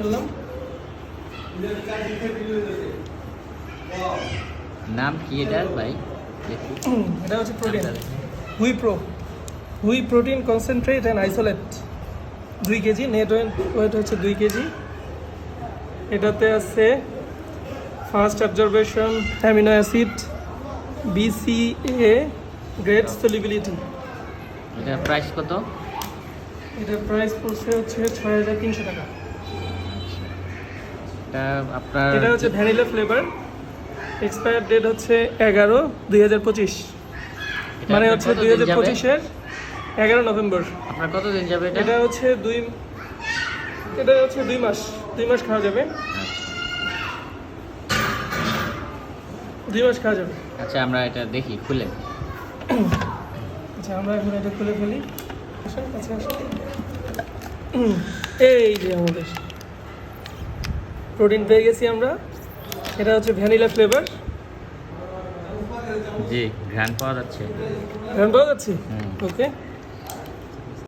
বললাম নাম কি এটার ভাই? এটা হচ্ছে protein whey protein concentrate and isolate 2 KG net weight হচ্ছে 2 কেজি। এটাতে আছে fast absorption, amino acid, BCA, great solubility. এটার প্রাইস কত? এটার প্রাইস পড়ছে হচ্ছে 6,300 টাকা। এটা আপনার এটা হচ্ছে ভ্যানিলা ফ্লেভার, এক্সপায়ার ডেট হচ্ছে 11/2025, মানে হচ্ছে 2025-এর 11 নভেম্বর। আপনার কতদিন যাবে এটা? এটা হচ্ছে 2 মাস, 2 মাস খাওয়া যাবে, 2 মাস খাওয়া যাবে। আচ্ছা আমরা এটা দেখি খুলে। আচ্ছা আমরা এখন এটা খুলে ফেলি। আসুন কাছে আসুন। এই যে আমাদের প্রোটিন পেয়ে গেছি আমরা। এটা হচ্ছে ভ্যানিলা ফ্লেভার। জি, ঘ্রাণ পাওয়া যাচ্ছে। ঘ্রাণ পাওয়া যাচ্ছে? হুম। ওকে।